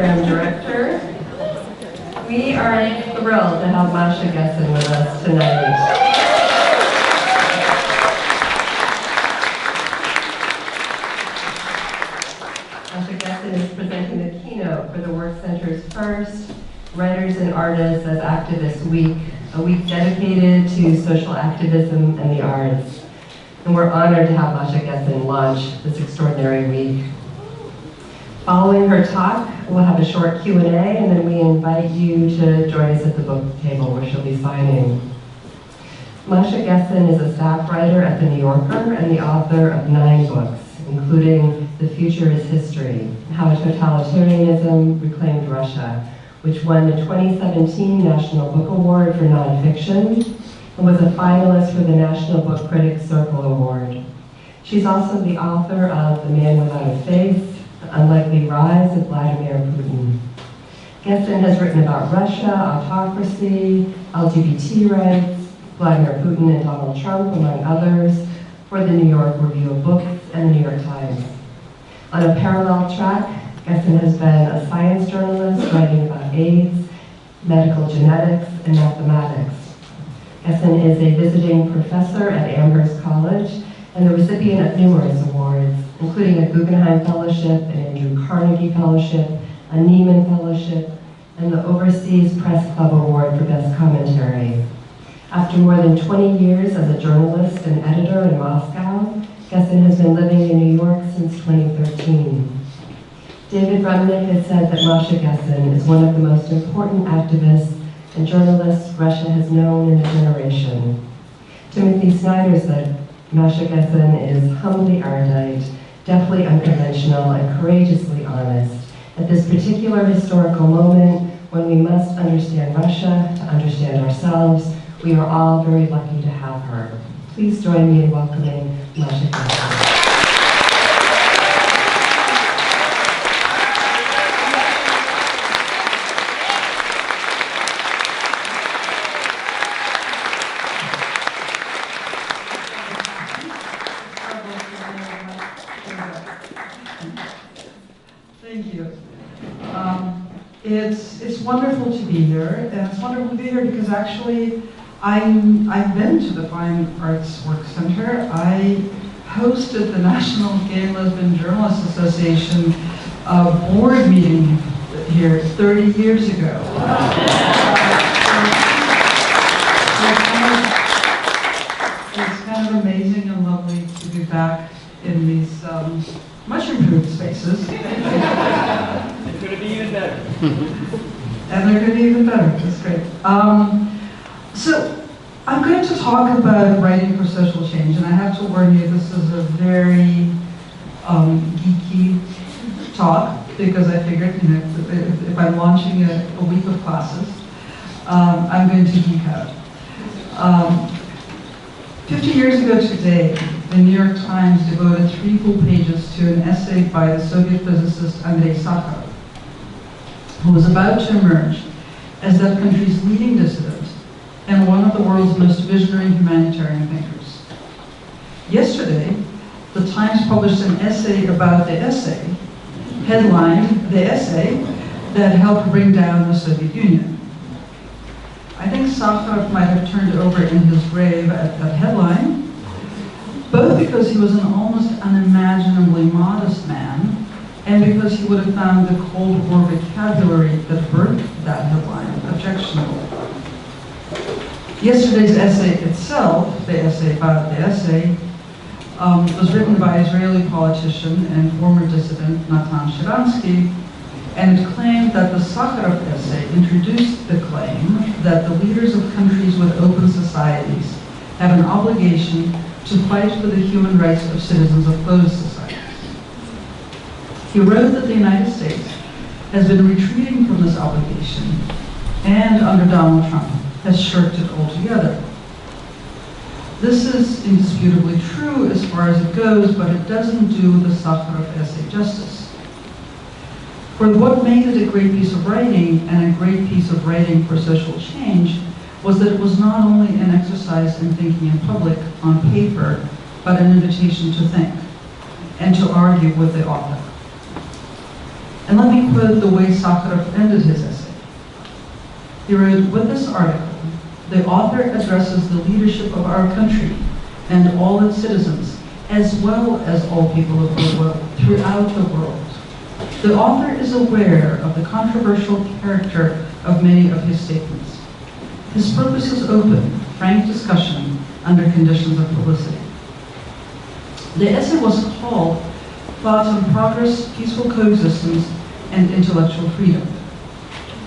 Program Director. We are thrilled to have MASHA GESSEN with us tonight. MASHA GESSEN is presenting the keynote for the Work Center's first Writers and Artists as Activists Week, a week dedicated to social activism and the arts. And we're honored to have MASHA GESSEN launch this extraordinary week. Following her talk, we'll have a short Q&A, and then we invite you to join us at the book table where she'll be signing. MASHA GESSEN is a staff writer at The New Yorker and the author of 9 books, including The Future is History, How Totalitarianism Reclaimed Russia, which won the 2017 National Book Award for Nonfiction, and was a finalist for the National Book Critics Circle Award. She's also the author of The Man Without a Face, The Unlikely Rise of Vladimir Putin. GESSEN has written about Russia, autocracy, LGBT rights, Vladimir Putin and Donald Trump, among others, for the New York Review of Books and the New York Times. On a parallel track, GESSEN has been a science journalist writing about AIDS, medical genetics, and mathematics. GESSEN is a visiting professor at Amherst College and the recipient of numerous awards, including a Guggenheim Fellowship, an Andrew Carnegie Fellowship, a Neiman Fellowship, and the Overseas Press Club Award for Best Commentary. After more than 20 years as a journalist and editor in Moscow, GESSEN has been living in New York since 2013. David Remnick has said that MASHA GESSEN is one of the most important activists and journalists Russia has known in a generation. Timothy Snyder said MASHA GESSEN is humbly erudite, deftly unconventional, and courageously honest. At this particular historical moment, when we must understand Russia to understand ourselves, we are all very lucky to have her. Please join me in welcoming MASHA GESSEN. Thank you. It's wonderful to be here, and it's wonderful to be here because actually I've been to the Fine Arts Work Center. I hosted the National Gay and Lesbian Journalists Association board meeting here 30 years ago. It's kind of amazing and lovely to be back in these much improved spaces. It's going to be even better. And they're going to be even better. That's great. So I'm going to talk about writing for social change, and I have to warn you, this is a very geeky talk, because I figured, if I'm launching a week of classes, I'm going to geek out. 50 years ago today, the New York Times devoted 3 full pages to an essay by the Soviet physicist Andrei Sakharov, who was about to emerge as that country's leading dissident and one of the world's most visionary humanitarian thinkers. Yesterday, the Times published an essay about the essay, headlined "The Essay That Helped Bring Down the Soviet Union." I think Sakharov might have turned over in his grave at that headline, both because he was an almost unimaginably modest man, and because he would have found the Cold War vocabulary that birthed that headline objectionable. Yesterday's essay itself, the essay about the essay, was written by Israeli politician and former dissident Natan Sharansky, and it claimed that the Sakharov essay introduced the claim that the leaders of countries with open societies have an obligation to fight for the human rights of citizens of closed societies. He wrote that the United States has been retreating from this obligation, and under Donald Trump has shirked it altogether. This is indisputably true as far as it goes, but it doesn't do the Sakharov essay justice. For what made it a great piece of writing, and a great piece of writing for social change, was that it was not only an exercise in thinking in public on paper, but an invitation to think and to argue with the author. And let me quote the way Sakharov ended his essay. He wrote, "With this article, the author addresses the leadership of our country and all its citizens, as well as all people of the world, throughout the world. The author is aware of the controversial character of many of his statements. His purpose is open, frank discussion under conditions of publicity." The essay was called Thoughts on Progress, Peaceful Coexistence, and Intellectual Freedom.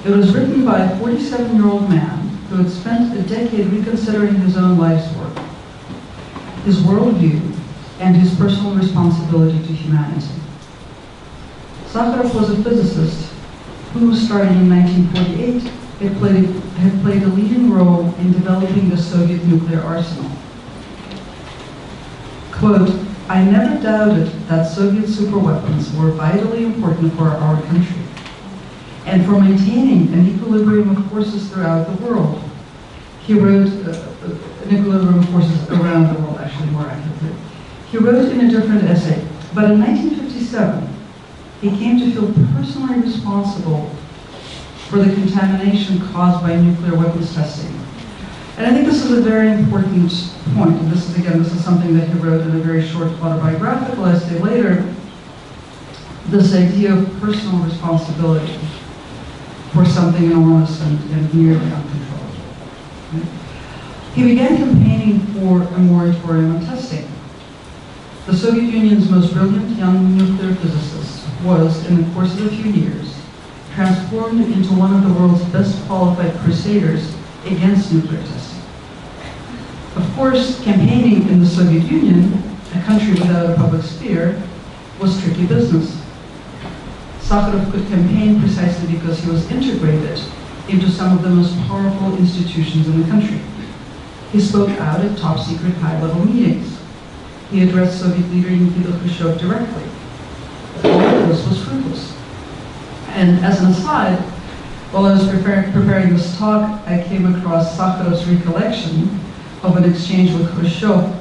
It was written by a 47-year-old man who had spent a decade reconsidering his own life's work, his worldview, and his personal responsibility to humanity. Sakharov was a physicist who, starting in 1948, had played a leading role in developing the Soviet nuclear arsenal. Quote, "I never doubted that Soviet superweapons were vitally important for our country and for maintaining an equilibrium of forces throughout the world." He wrote, an equilibrium of forces around the world, actually, more accurately. He wrote in a different essay, but in 1957, he came to feel personally responsible for the contamination caused by nuclear weapons testing. And I think this is a very important point, and this is something that he wrote in a very short autobiographical essay later, this idea of personal responsibility for something enormous and nearly uncontrollable. Right? He began campaigning for a moratorium on testing. The Soviet Union's most brilliant young nuclear physicist was, in the course of a few years, transformed into one of the world's best qualified crusaders against nuclear testing. Of course, campaigning in the Soviet Union, a country without a public sphere, was tricky business. Sakharov could campaign precisely because he was integrated into some of the most powerful institutions in the country. He spoke out at top-secret high-level meetings. He addressed Soviet leader Nikita Khrushchev directly. All of this was fruitless. And as an aside, while I was preparing this talk, I came across Sakharov's recollection of an exchange with Khrushchev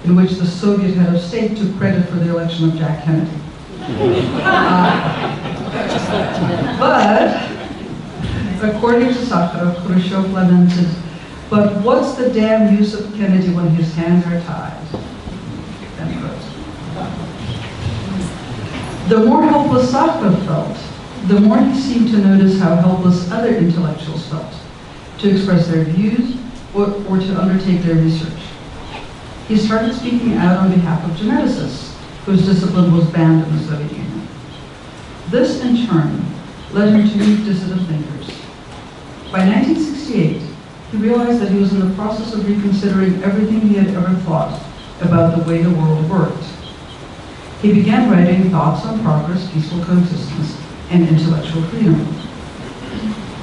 in which the Soviet head of state took credit for the election of Jack Kennedy. But, according to Sakharov, Khrushchev lamented, "But what's the damn use of Kennedy when his hands are tied?" End quote. The more helpless Sakharov felt, the more he seemed to notice how helpless other intellectuals felt to express their views or to undertake their research. He started speaking out on behalf of geneticists, whose discipline was banned in the Soviet Union. This, in turn, led him to meet dissident thinkers. By 1968, he realized that he was in the process of reconsidering everything he had ever thought about the way the world worked. He began writing Thoughts on Progress, Peaceful Coexistence, and Intellectual Freedom.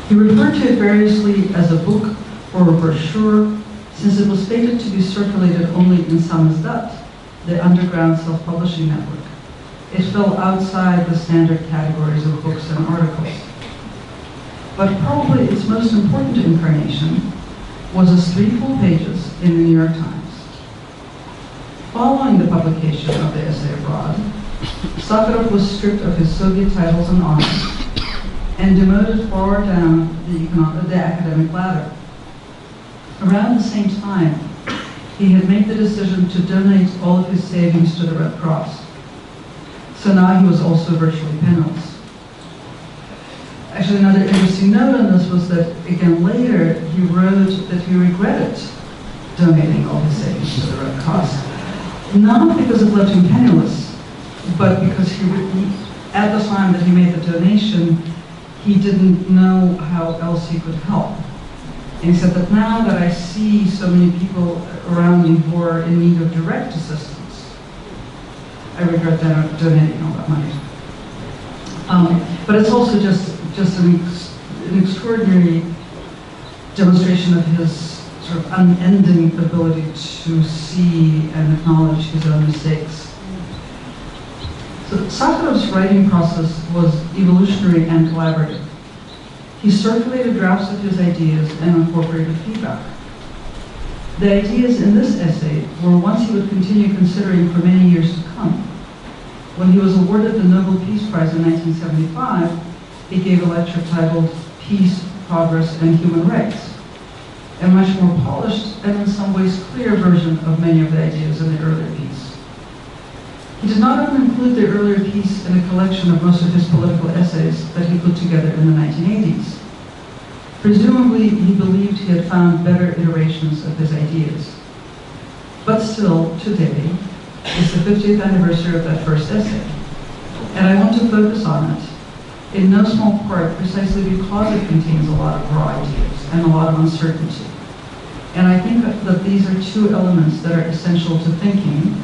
He referred to it variously as a book or a brochure, since it was fated to be circulated only in Samizdat, the underground self-publishing network. It fell outside the standard categories of books and articles. But probably its most important incarnation was its 3 full pages in the New York Times. Following the publication of the essay abroad, Sakharov was stripped of his Soviet titles and honors and demoted far down the academic ladder. Around the same time, he had made the decision to donate all of his savings to the Red Cross. So now he was also virtually penniless. Actually, another interesting note on this was that, again, later he wrote that he regretted donating all his savings to the Red Cross. Not because it left him penniless, but because at the time that he made the donation, he didn't know how else he could help. And he said that now that I see so many people around me who are in need of direct assistance, I regret donating all that money. But it's also just an extraordinary demonstration of his sort of unending ability to see and acknowledge his own mistakes. So Sakharov's writing process was evolutionary and collaborative. He circulated drafts of his ideas and incorporated feedback. The ideas in this essay were ones he would continue considering for many years to come. When he was awarded the Nobel Peace Prize in 1975, he gave a lecture titled Peace, Progress, and Human Rights, a much more polished and in some ways clear version of many of the ideas in the earlier piece. He did not even include the earlier piece in a collection of most of his political essays that he put together in the 1980s. Presumably, he believed he had found better iterations of his ideas. But still, today, is the 50th anniversary of that first essay, and I want to focus on it, in no small part precisely because it contains a lot of raw ideas and a lot of uncertainty. And I think that these are two elements that are essential to thinking,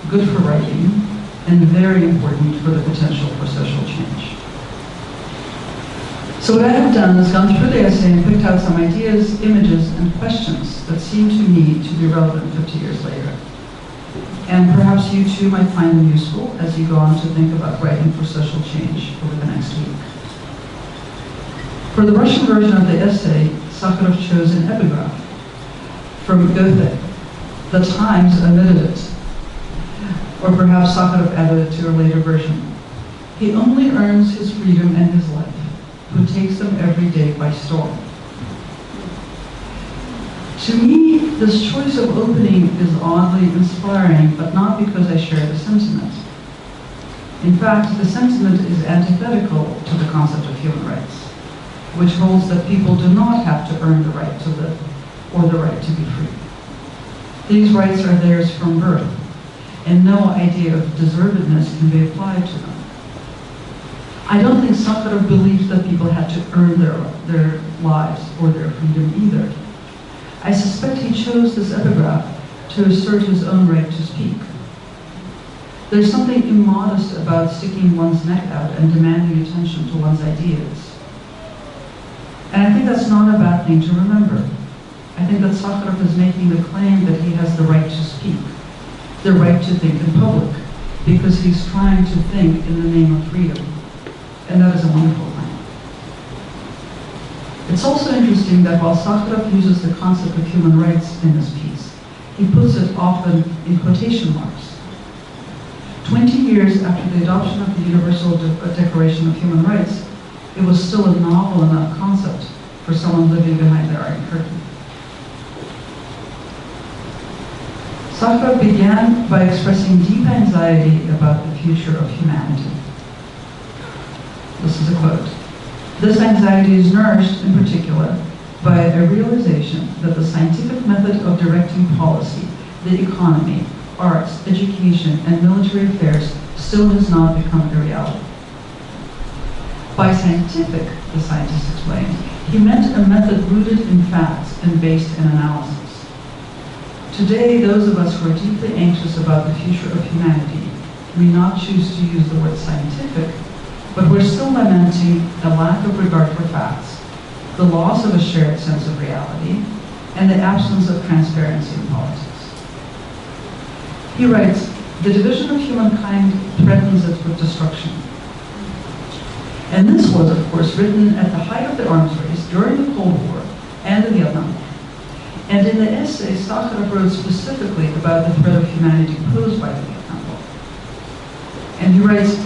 good for writing, and very important for the potential for social change. So what I have done is gone through the essay and picked out some ideas, images, and questions that seem to me to be relevant 50 years later. And perhaps you too might find them useful as you go on to think about writing for social change over the next week. For the Russian version of the essay, Sakharov chose an epigraph from Goethe. The Times omitted it, or perhaps Sakharov added it to a later version. He only earns his freedom and his life, who takes them every day by storm. To me, this choice of opening is oddly inspiring, but not because I share the sentiment. In fact, the sentiment is antithetical to the concept of human rights, which holds that people do not have to earn the right to live or the right to be free. These rights are theirs from birth, and no idea of deservedness can be applied to them. I don't think Sakharov believed that people had to earn their lives or their freedom either. I suspect he chose this epigraph to assert his own right to speak. There's something immodest about sticking one's neck out and demanding attention to one's ideas. And I think that's not a bad thing to remember. I think that Sakharov is making the claim that he has the right to speak, the right to think in public, because he's trying to think in the name of freedom. And that is a wonderful thing. It's also interesting that while Sakharov uses the concept of human rights in this piece, he puts it often in quotation marks. 20 years after the adoption of the Universal Declaration of Human Rights, it was still a novel enough concept for someone living behind the Iron Curtain. Sakharov began by expressing deep anxiety about the future of humanity. This is a quote. This anxiety is nourished, in particular, by a realization that the scientific method of directing policy, the economy, arts, education, and military affairs still has not become a reality. By scientific, the scientist explained, he meant a method rooted in facts and based in analysis. Today, those of us who are deeply anxious about the future of humanity may not choose to use the word scientific, but we're still lamenting a lack of regard for facts, the loss of a shared sense of reality, and the absence of transparency in politics. He writes, the division of humankind threatens it with destruction. And this was, of course, written at the height of the arms race during the Cold War and the Vietnam War. And in the essay, Sakharov wrote specifically about the threat of humanity posed by the Vietnam War. And he writes,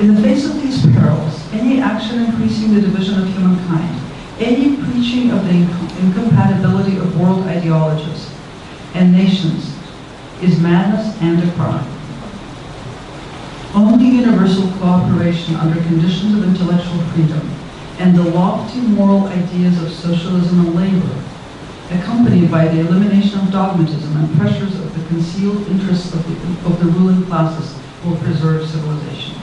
in the face of these perils, any action increasing the division of humankind, any preaching of the incompatibility of world ideologies and nations is madness and a crime. Only universal cooperation under conditions of intellectual freedom and the lofty moral ideas of socialism and labor, accompanied by the elimination of dogmatism and pressures of the concealed interests of the ruling classes, will preserve civilization.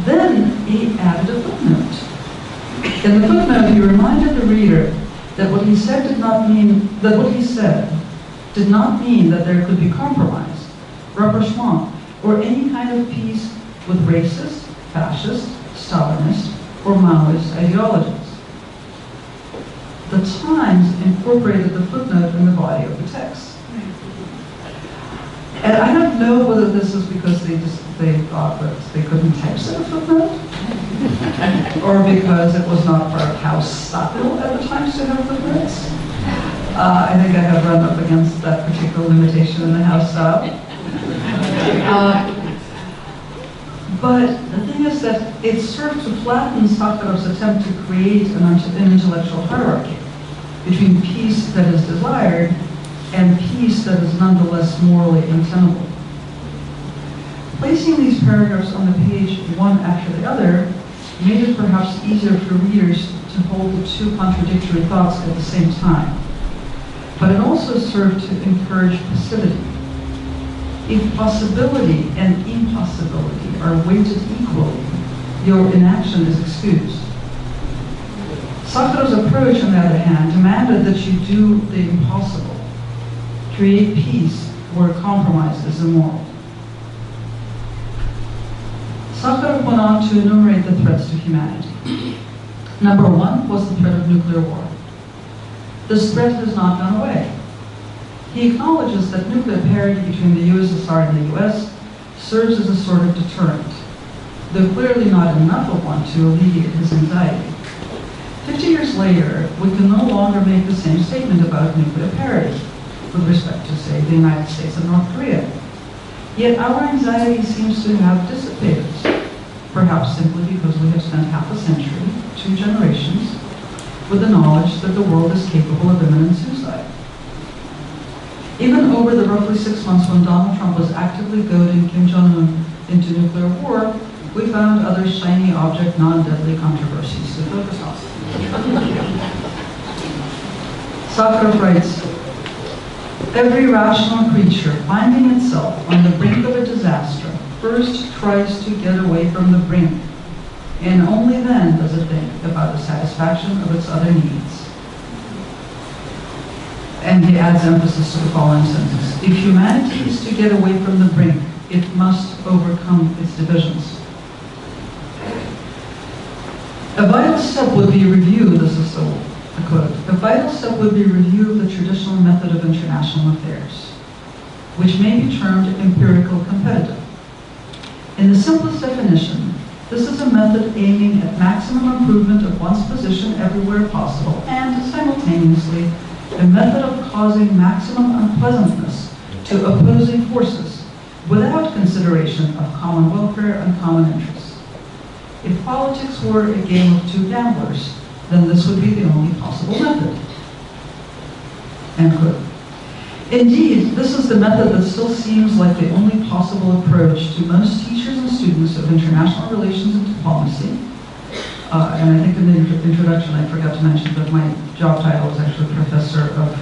Then he added a footnote. In the footnote, he reminded the reader that what he said did not mean that there could be compromise, rapprochement, or any kind of peace with racist, fascist, Stalinist, or Maoist ideologies. The Times incorporated the footnote in the body of the text. And I don't know whether this is because they thought that they couldn't text in a footnote, or because it was not part of House style at the Times to have footnotes. I think I have run up against that particular limitation in the House style. But the thing is that it served to flatten Sakharov's attempt to create an intellectual hierarchy between peace that is desired and peace that is nonetheless morally untenable. Placing these paragraphs on the page one after the other made it perhaps easier for readers to hold the two contradictory thoughts at the same time. But it also served to encourage passivity. If possibility and impossibility are weighted equally, your inaction is excused. Sakharov's approach, on the other hand, demanded that you do the impossible, create peace where compromise is immoral. Sakharov went on to enumerate the threats to humanity. Number one was the threat of nuclear war. This threat has not gone away. He acknowledges that nuclear parity between the USSR and the US serves as a sort of deterrent, though clearly not enough of one to alleviate his anxiety. 50 years later, we can no longer make the same statement about nuclear parity with respect to, say, the United States and North Korea. Yet our anxiety seems to have dissipated, perhaps simply because we have spent half a century, 2 generations, with the knowledge that the world is capable of imminent suicide. Even over the roughly 6 months when Donald Trump was actively goading Kim Jong-un into nuclear war, we found other shiny object, non-deadly controversies to focus on. Sakharov writes, every rational creature finding itself on the brink of a disaster first tries to get away from the brink, and only then does it think about the satisfaction of its other needs. And he adds emphasis to the following sentence. If humanity is to get away from the brink, it must overcome its divisions. A vital step would be review, this is a quote, a vital step would be review of the traditional method of international affairs, which may be termed empirical competitive. In the simplest definition, this is a method aiming at maximum improvement of one's position everywhere possible and, simultaneously, a method of causing maximum unpleasantness to opposing forces without consideration of common welfare and common interests. If politics were a game of 2 gamblers, then this would be the only possible method. End quote. Indeed, this is the method that still seems like the only possible approach to most teachers and students of international relations and diplomacy. And I think in the introduction I forgot to mention that my job title is actually Professor of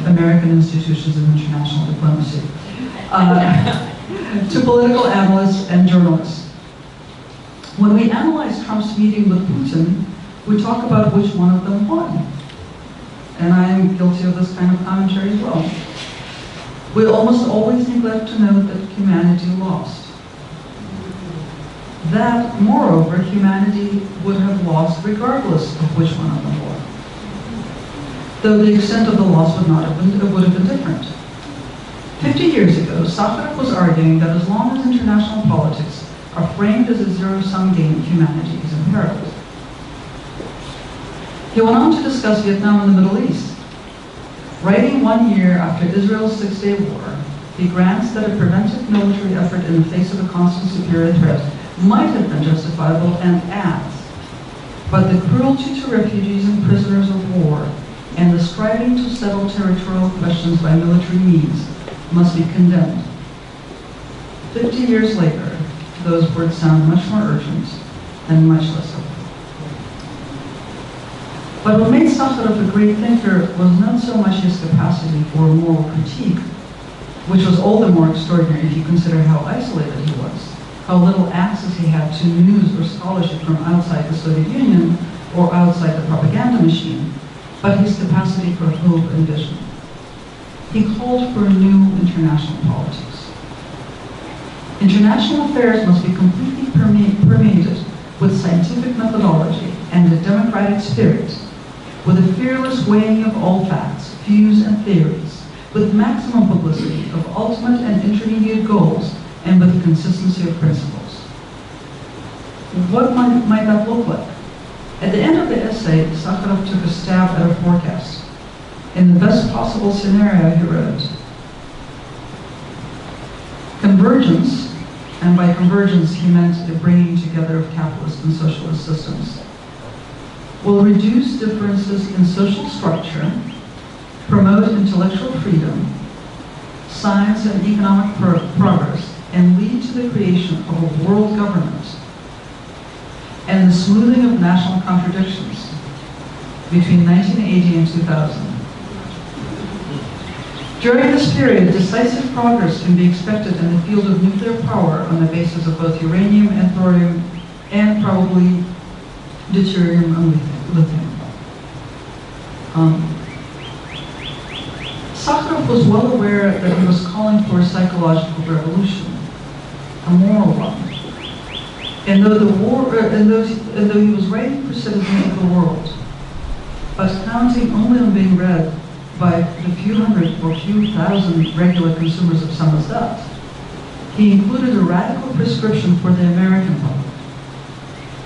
American Institutions of International Diplomacy, to political analysts and journalists. When we analyze Trump's meeting with Putin, we talk about which one of them won. And I am guilty of this kind of commentary as well. We almost always neglect to note that humanity lost. That, moreover, humanity would have lost regardless of which one of them won. Though the extent of the loss would have been different. 50 years ago, Sakharov was arguing that as long as international politics are framed as a zero-sum game, humanity is imperiled. He went on to discuss Vietnam and the Middle East. Writing 1 year after Israel's 6-day war, he grants that a preventive military effort in the face of a constant superior threat might have been justifiable, and adds, but the cruelty to refugees and prisoners of war and the striving to settle territorial questions by military means must be condemned. 50 years later, those words sound much more urgent and much less hopeful. But what made Sakharov a great thinker was not so much his capacity for moral critique, which was all the more extraordinary if you consider how isolated he was, how little access he had to news or scholarship from outside the Soviet Union or outside the propaganda machine, but his capacity for hope and vision. He called for a new international politics. International affairs must be completely permeated with scientific methodology and a democratic spirit, with a fearless weighing of all facts, views, and theories, with maximum publicity of ultimate and intermediate goals, and with consistency of principles. What might that look like? At the end of the essay, Sakharov took a stab at a forecast. In the best possible scenario, he wrote, convergence And by convergence, he meant the bringing together of capitalist and socialist systems. Will reduce differences in social structure, promote intellectual freedom, science and economic progress, and lead to the creation of a world government and the smoothing of national contradictions between 1980 and 2000. During this period, decisive progress can be expected in the field of nuclear power on the basis of both uranium and thorium, and probably deuterium and lithium. Sakharov was well aware that he was calling for a psychological revolution, a moral one. And though he was writing for citizens of the world, but counting only on being read by the few hundred or few thousand regular consumers of samizdat, he included a radical prescription for the American public.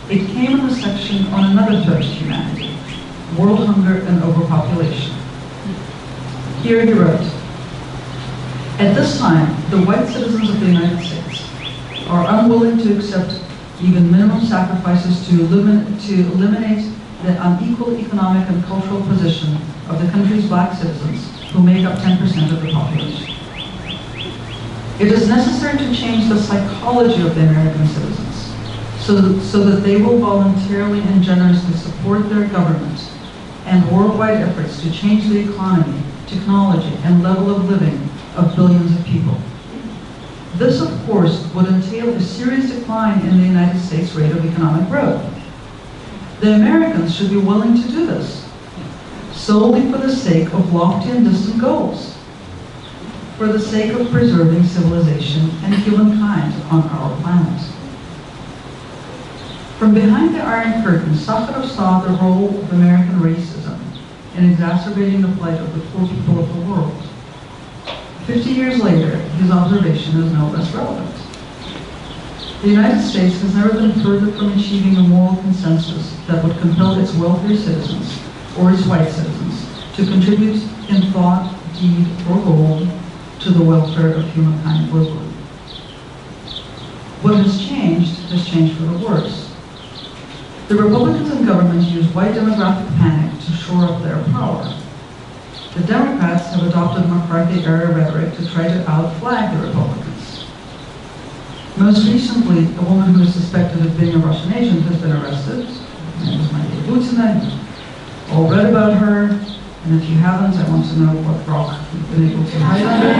It came in the section on another threat to humanity, world hunger and overpopulation. Here he wrote, "At this time, the white citizens of the United States are unwilling to accept even minimum sacrifices to eliminate the unequal economic and cultural position of the country's black citizens, who make up 10% of the population. It is necessary to change the psychology of the American citizens so that they will voluntarily and generously support their government and worldwide efforts to change the economy, technology, and level of living of billions of people. This, of course, would entail a serious decline in the United States' rate of economic growth. The Americans should be willing to do this, solely for the sake of lofty and distant goals, for the sake of preserving civilization and humankind on our planet." From behind the Iron Curtain, Sakharov saw the role of American racism in exacerbating the plight of the poor people of the world. 50 years later, his observation is no less relevant. The United States has never been further from achieving a moral consensus that would compel its wealthier citizens, or its white citizens, to contribute in thought, deed, or goal to the welfare of humankind globally. What has changed for the worse. The Republicans in government use white demographic panic to shore up their power. The Democrats have adopted McCarthy-era rhetoric to try to outflag the Republicans. Most recently, a woman who is suspected of being a Russian agent has been arrested. Her name is Putin. You've all read about her, and if you haven't, I want to know what rock you've been able to hide under.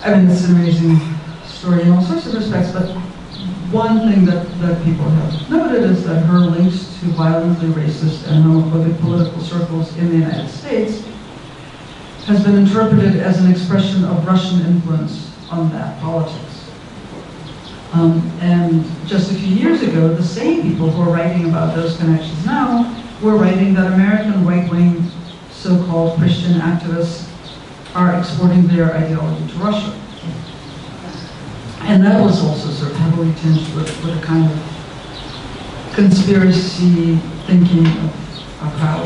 I mean, it's an amazing story in all sorts of respects, but one thing that people have noted is that her links to violently racist and homophobic political circles in the United States has been interpreted as an expression of Russian influence on that politics. And just a few years ago, the same people who are writing about those connections now were writing that American right-wing so-called Christian activists are exporting their ideology to Russia. And that was also sort of heavily tinged with a kind of conspiracy thinking of how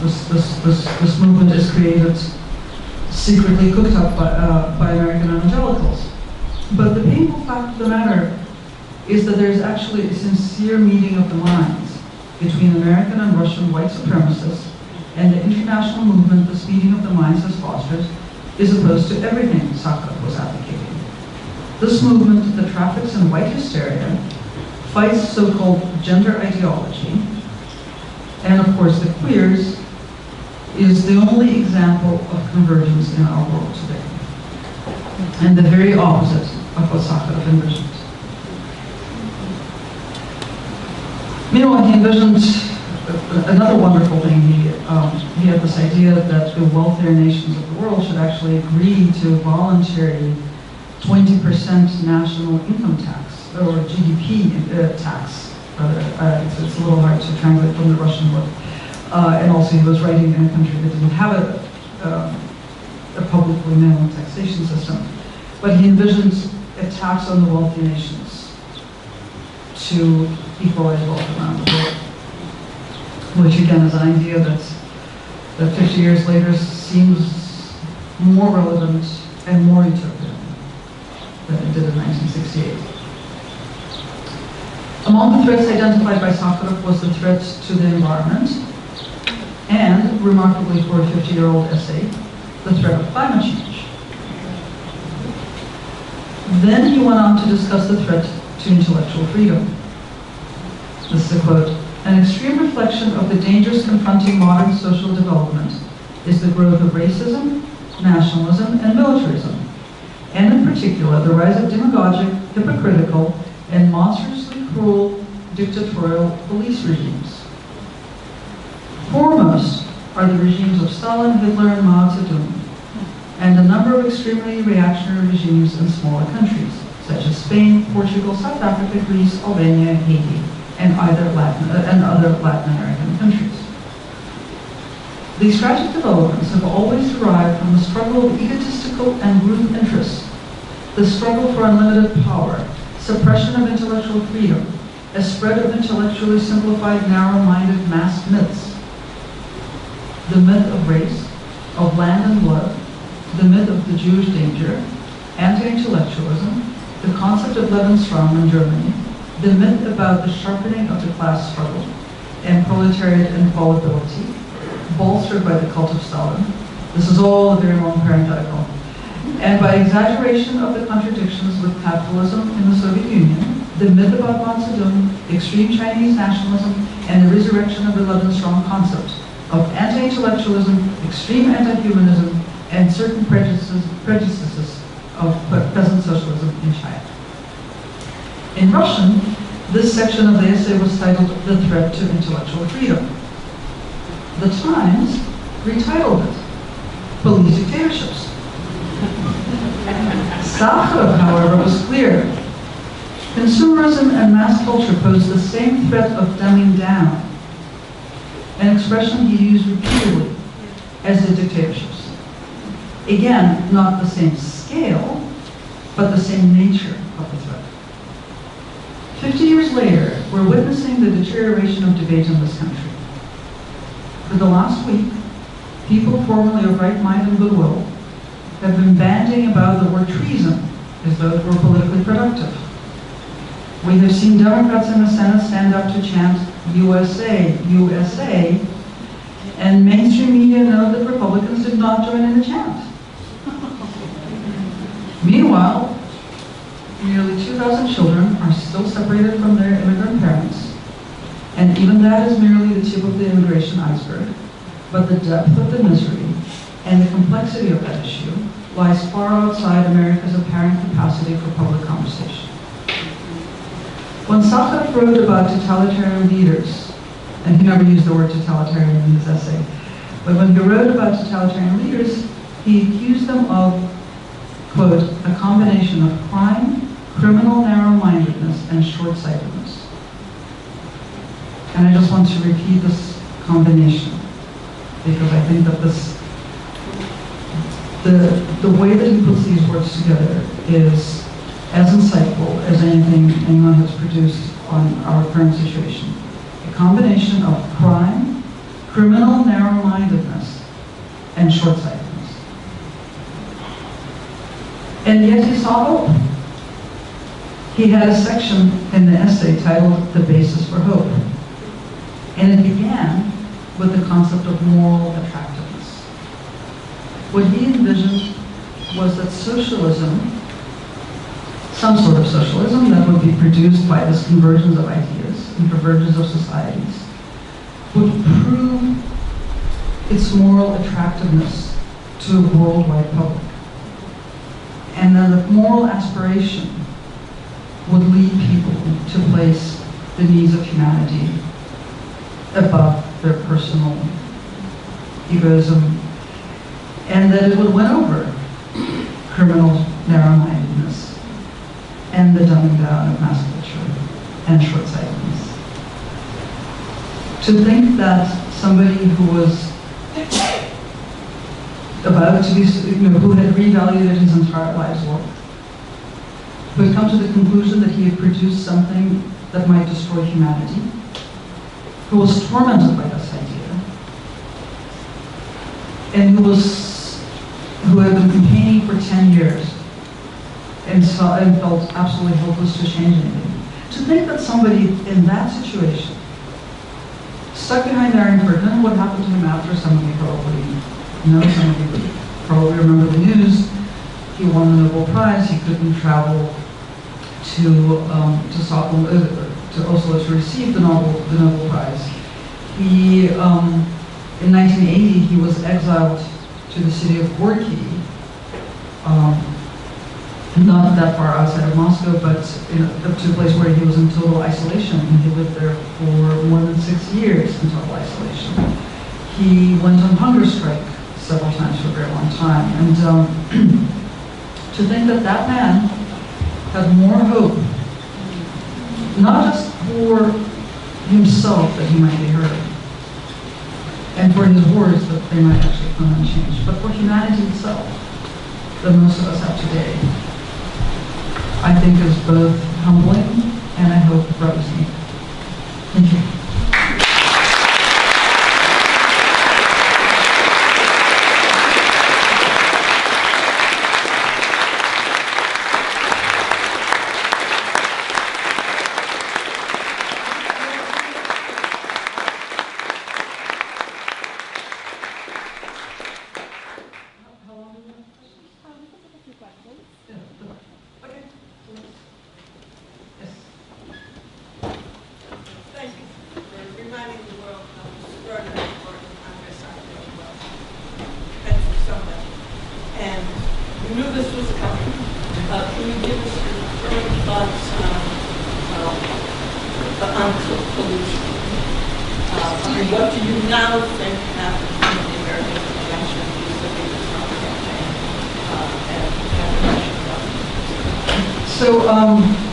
this movement is created, secretly cooked up by American evangelicals. But the painful fact of the matter is that there's actually a sincere meeting of the minds between American and Russian white supremacists, and the international movement this meeting of the minds has fostered is opposed to everything Sakharov was advocating. This movement that traffics in white hysteria, fights so-called gender ideology, and of course the queers, is the only example of convergence in our world today, and the very opposite of what Sakharov envisioned. Meanwhile, he envisioned another wonderful thing. He had this idea that the wealthier nations of the world should actually agree to voluntary 20% national income tax, or GDP tax, rather. It's a little hard to translate from the Russian word. And also he was writing in a country that didn't have a publicly known taxation system. But he envisioned a tax on the wealthy nations to equalize wealth around the world, which again is an idea that 50 years later seems more relevant and more utopian that it did in 1968. Among the threats identified by Sakharov was the threat to the environment, and, remarkably for a 50-year-old essay, the threat of climate change. Then he went on to discuss the threat to intellectual freedom. This is a quote: "An extreme reflection of the dangers confronting modern social development is the growth of racism, nationalism, and militarism, and in particular the rise of demagogic, hypocritical, and monstrously cruel dictatorial police regimes. Foremost are the regimes of Stalin, Hitler, and Mao Zedong, and a number of extremely reactionary regimes in smaller countries, such as Spain, Portugal, South Africa, Greece, Albania, Haiti, and other Latin American countries. These tragic developments have always derived from the struggle of egotistical and group interests, the struggle for unlimited power, suppression of intellectual freedom, a spread of intellectually simplified, narrow-minded mass myths. The myth of race, of land and blood, the myth of the Jewish danger, anti-intellectualism, the concept of Lebensraum in Germany, the myth about the sharpening of the class struggle, and proletariat infallibility, bolstered by the cult of Stalin. This is all a very long parenthetical. And by exaggeration of the contradictions with capitalism in the Soviet Union, the myth about Mao Zedong, extreme Chinese nationalism, and the resurrection of the Lebensraum concept of anti-intellectualism, extreme anti-humanism, and certain prejudices of peasant socialism in China." In Russian, this section of the essay was titled "The Threat to Intellectual Freedom." The Times retitled it "Police Dictatorships." Sakharov, however, was clear. Consumerism and mass culture pose the same threat of dumbing down, an expression he used repeatedly, as the dictatorships. Again, not the same scale, but the same nature of the threat. 50 years later, we're witnessing the deterioration of debate in this country. For the last week, people formerly of right mind and goodwill have been bandying about the word treason as though it were politically productive. We have seen Democrats in the Senate stand up to chant USA, USA, and mainstream media know that Republicans did not join in the chant. Meanwhile, nearly 2,000 children are still separated from their immigrant parents, and even that is merely the tip of the immigration iceberg. But the depth of the misery and the complexity of that issue lies far outside America's apparent capacity for public conversation. When Sakharov wrote about totalitarian leaders, and he never used the word totalitarian in his essay, but when he wrote about totalitarian leaders, he accused them of, quote, "a combination of crime, criminal narrow-mindedness, and short-sightedness." And I just want to repeat this combination, because I think that the way that he puts these words together is as insightful as anything anyone has produced on our current situation. A combination of crime, criminal narrow-mindedness, and short-sightedness. And yet he saw hope. He had a section in the essay titled "The Basis for Hope." And it began with the concept of moral attractiveness. What he envisioned was that socialism, some sort of socialism that would be produced by this convergence of ideas and convergence of societies, would prove its moral attractiveness to a worldwide public. And then the moral aspiration would lead people to place the needs of humanity above their personal egoism, and that it would win over criminal narrow-mindedness and the dumbing down of mass culture and short-sightedness. To think that somebody who was about to be, who had reevaluated his entire life's work, who had come to the conclusion that he had produced something that might destroy humanity, who was tormented by this idea, and who had been campaigning for 10 years and felt absolutely helpless to change anything. To think that somebody in that situation, stuck behind the Iron Curtain, and what happened to him after, some of you probably know, some of you probably remember the news. He won the Nobel Prize. He couldn't travel to Stockholm, to Oslo to receive the Nobel Prize. He, in 1980, he was exiled to the city of Gorky, not that far outside of Moscow, but up to a place where he was in total isolation. And he lived there for more than 6 years in total isolation. He went on hunger strike several times for a very long time. And to think that that man had more hope, not just for himself that he might be heard, and for his words that they might actually come and change, but for humanity itself, that most of us have today, I think is both humbling and I hope rousing. Thank you.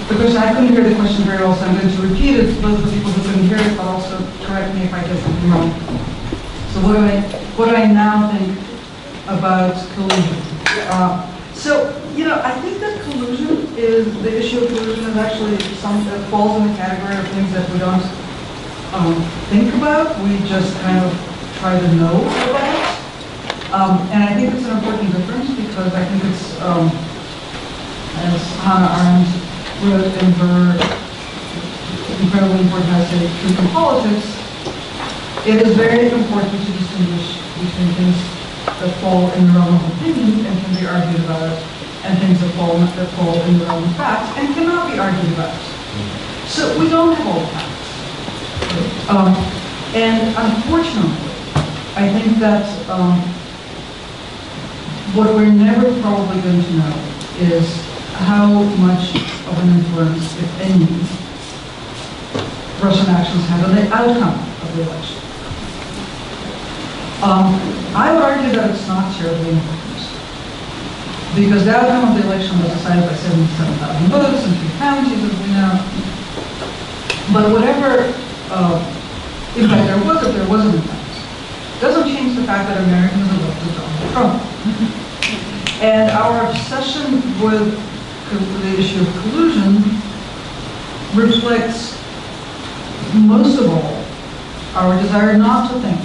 Because I couldn't hear the question very well, so I'm going to repeat it for those people who couldn't hear it, but also correct me if I get something wrong. So what do I now think about collusion? I think that the issue of collusion is actually something that falls in the category of things that we don't think about. We just kind of try to know about. And I think it's an important difference because I think it's, as Hannah Arendt wrote in her incredibly important essay, Truth in Politics, it is very important to distinguish between things that fall in the realm of opinion and can be argued about, and things that fall in the realm of facts and cannot be argued about. So we don't have all the facts. And unfortunately, I think that what we're never probably going to know is how much of an influence, if any, Russian actions had on the outcome of the election. I would argue that it's not terribly important, because the outcome of the election was decided by 77,000 votes in 3 counties, as we know. But whatever impact there was, if there was an impact, doesn't change the fact that Americans elected Donald Trump. And our obsession with the issue of collusion reflects, most of all, our desire not to think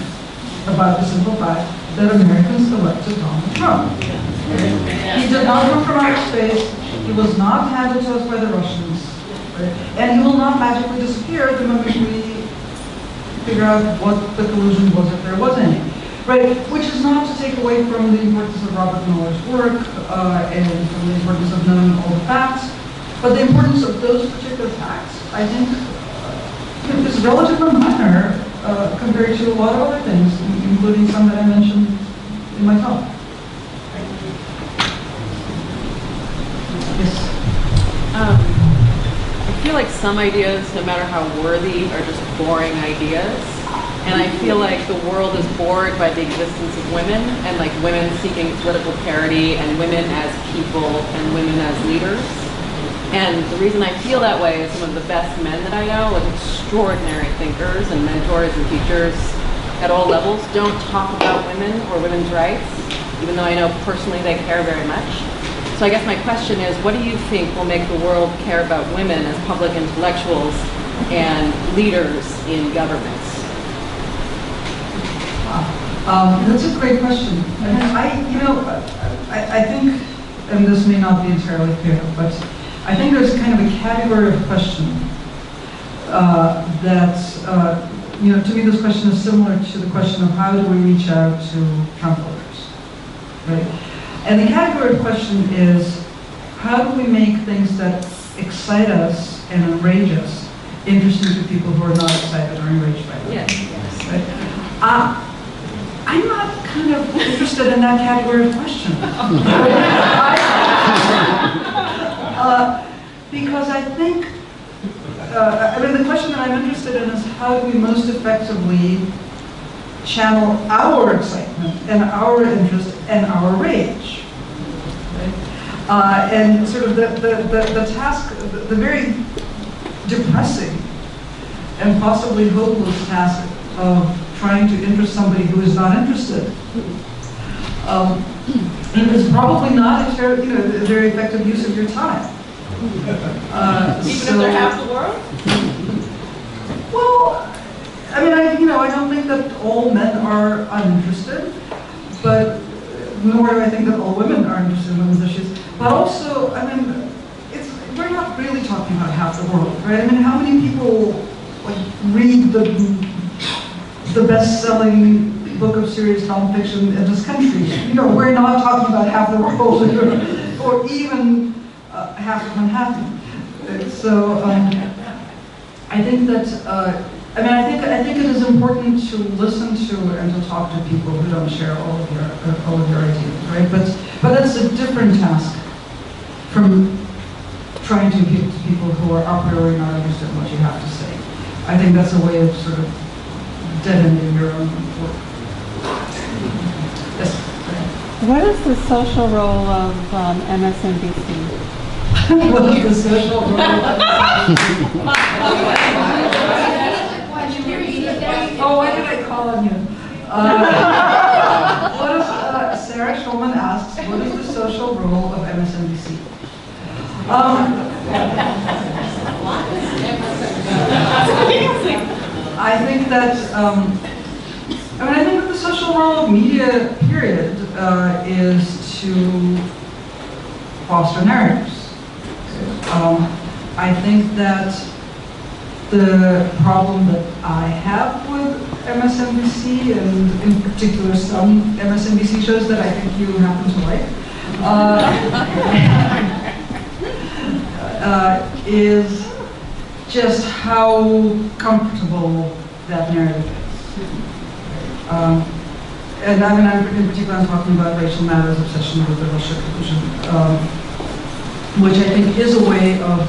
about the simple fact that Americans elected Donald Trump. He did not come from outer space, he was not handed to us by the Russians, right? And he will not magically disappear the moment we figure out what the collusion was, if there was any. Right, which is not to take away from the importance of Robert Mueller's work and from the importance of knowing all the facts, but the importance of those particular facts, I think, is relatively minor compared to a lot of other things, including some that I mentioned in my talk. Yes? I feel like some ideas, no matter how worthy, are just boring ideas. And I feel like the world is bored by the existence of women and like women seeking political parity and women as people and women as leaders. And the reason I feel that way is some of the best men that I know, like extraordinary thinkers and mentors and teachers at all levels, don't talk about women or women's rights, even though I know personally they care very much. So I guess my question is, what do you think will make the world care about women as public intellectuals and leaders in governments? That's a great question. I think and this may not be entirely clear, but I think there's kind of a category of question to me this question is similar to the question of how do we reach out to Trump voters, right? And the category of question is, how do we make things that excite us and enrage us interesting to people who are not excited or enraged by them? Yes. Right? I'm not kind of interested in that category of question. Because I think, the question that I'm interested in is how do we most effectively channel our excitement and our interest and our rage? Right? And sort of the task, the very depressing and possibly hopeless task of trying to interest somebody who is not interested is probably not a very effective use of your time. Even if they're half the world? Well, I don't think that all men are uninterested, but nor do I think that all women are interested in women's issues. But also, we're not really talking about half the world, right? How many people read the best-selling book of serious nonfiction in this country? We're not talking about half the world, or even half of Manhattan. So I think that I think it is important to listen to and to talk to people who don't share all of your ideas, right? But that's a different task from trying to appeal to people who are a priori not interested in what you have to say. I think that's a way of sort of deadening your own work. Yes. What is the social role of MSNBC? What is the social role of Oh, why did I call on you? Sarah Schulman asks, what is the social role of MSNBC? I think that I think that the social role of media, period, is to foster narratives. I think that the problem that I have with MSNBC, and in particular some MSNBC shows that I think you happen to like, is just how comfortable that narrative is. And in particular, I'm talking about Rachel Maddow's obsession with the Russia collusion, which I think is a way of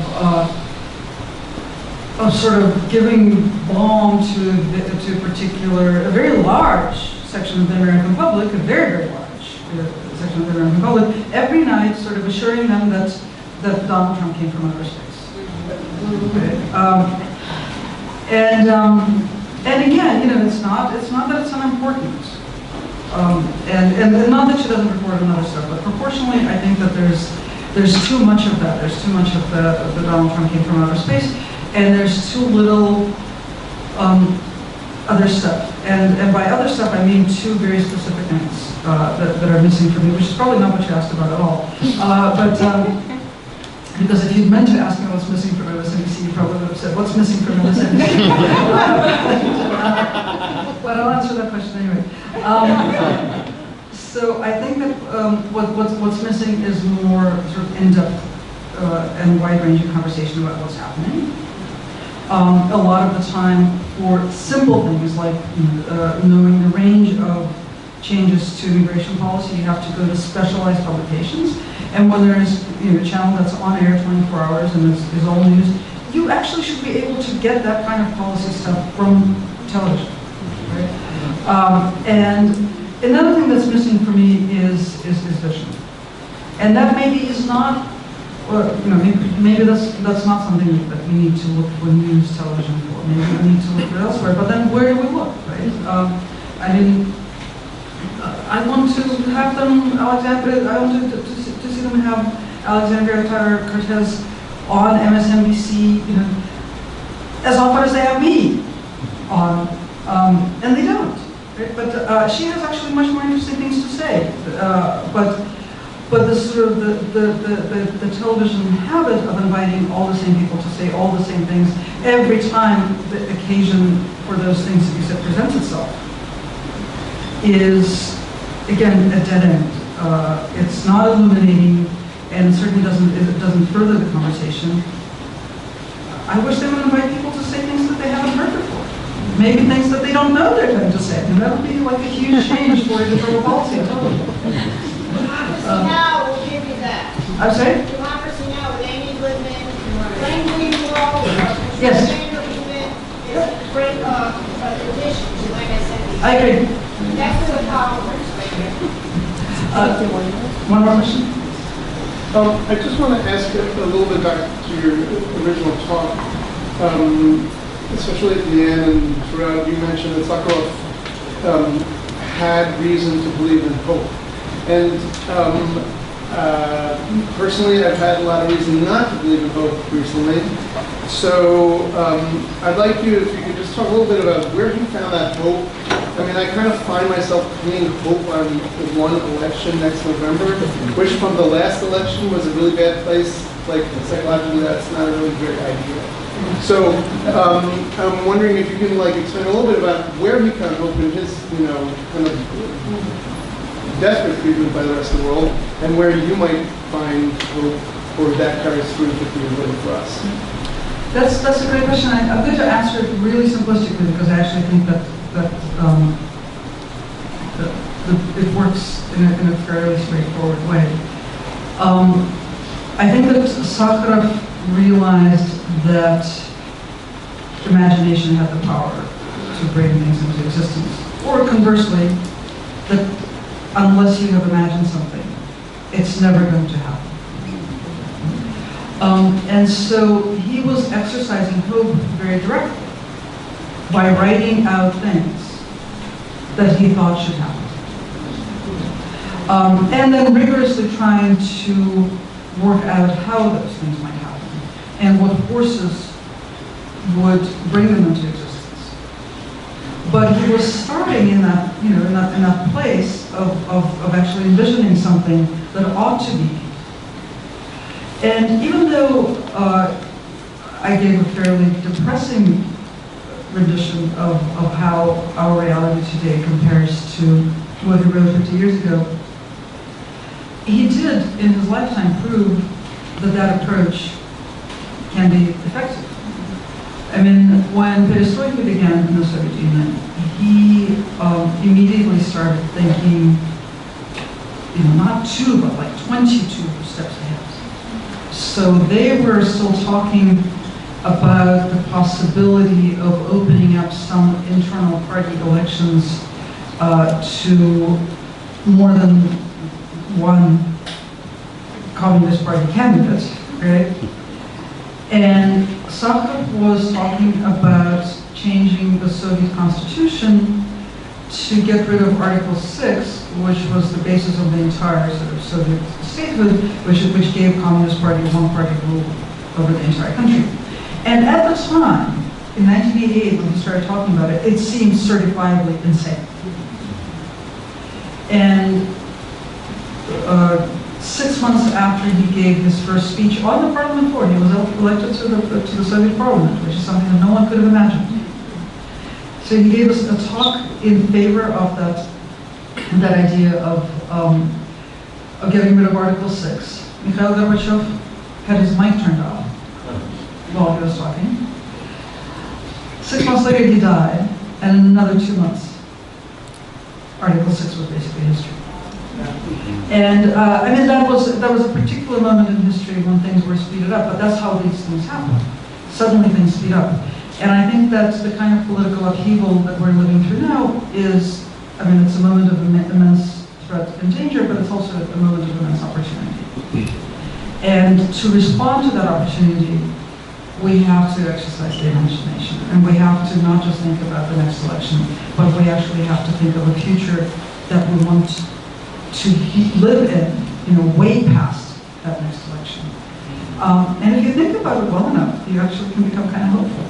sort of giving balm to a very large section of the American public, a very, very large section of the American public, every night sort of assuring them that Donald Trump came from outer space. Okay. And again, it's not that it's unimportant. And not that she doesn't report on other stuff, but proportionally, I think that there's too much of that. There's too much of the Donald Trump came from outer space, and there's too little other stuff. And by other stuff, I mean two very specific things that are missing from me, which is probably not what you asked about at all. Because if you'd meant to ask me what's missing from MSNBC, you probably would have said, what's missing from MSNBC? But I'll answer that question anyway. So I think that what's missing is more sort of in-depth and wide-ranging conversation about what's happening. A lot of the time for simple things like knowing the range of changes to immigration policy, you have to go to specialized publications. And when there's a channel that's on air 24 hours and is all news, you actually should be able to get that kind of policy stuff from television. Right? And another thing that's missing for me is vision. And that maybe is not, maybe that's not something that we need to look for news television for. Maybe we need to look for elsewhere. But then where do we look, right? I want to have them, I want to see them have Alexandria Ocasio-Cortez on MSNBC, as often as they have me on, and they don't. Right? But she has actually much more interesting things to say. But But the sort of the television habit of inviting all the same people to say all the same things every time the occasion for those things to be said presents itself is, again, a dead end. It's not illuminating, and certainly doesn't further the conversation. I wish they would invite people to say things that they haven't heard before. Maybe things that they don't know they're going to say. And that would be like a huge change for editorial policy, totally. Democracy Now will give you that. I'm sorry? Democracy Now with Amy Goodman, Frank Greenwald, Yes. is a great addition to MSNBC. I agree. That's where the power works right there. One more question? I just want to ask a little bit back to your original talk, especially at the end and throughout. You mentioned that Sakharov had reason to believe in hope. And personally, I've had a lot of reason not to believe in hope recently. So I'd like you, if you could just talk a little bit about where you found that hope. I mean, I kind of find myself pinning hope on one election next November, which from the last election was a really bad place. Like, psychologically, that's not a really great idea. So I'm wondering if you can, like, explain a little bit about where he found hope in his, kind of desperate treatment by the rest of the world, and where you might find hope, or that carries through if you're voting for us. That's a great question. I'm going to answer it really simplistically because I actually think that it works in a fairly straightforward way. I think that Sakharov realized that imagination had the power to bring things into existence. Or conversely, that unless you have imagined something, it's never going to happen. And so he was exercising hope very directly by writing out things that he thought should happen. And then rigorously trying to work out how those things might happen and what forces would bring them into existence. But he was starting in that, in that place of actually envisioning something that ought to be. And even though I gave a fairly depressing rendition of how our reality today compares to what he wrote 50 years ago, he did, in his lifetime, prove that that approach can be effective. I mean, when perestroika began in the Soviet Union, he immediately started thinking, not 2, but like 22 steps ahead. So they were still talking about the possibility of opening up some internal party elections to more than one Communist Party candidate, right? And Sakharov was talking about changing the Soviet constitution to get rid of Article 6, which was the basis of the entire sort of Soviet statehood, which gave Communist Party one-party rule over the entire country. And at the time, in 1988, when he started talking about it, it seemed certifiably insane. And 6 months after he gave his first speech on the parliament floor, he was elected to the Soviet parliament, which is something that no one could have imagined. So he gave us a talk in favor of that idea of getting rid of Article 6. Mikhail Gorbachev had his mic turned off while he was talking. 6 months later he died, and in another 2 months, Article 6 was basically history. And I mean, that was a particular moment in history when things were speeded up, but that's how these things happen. Suddenly things speed up. And I think that the kind of political upheaval that we're living through now is, I mean, it's a moment of immense threat and danger, but it's also a moment of immense opportunity. And to respond to that opportunity, we have to exercise the imagination. And we have to not just think about the next election, but we actually have to think of a future that we want to live in, way past that next election. And if you think about it well enough, you actually can become kind of hopeful.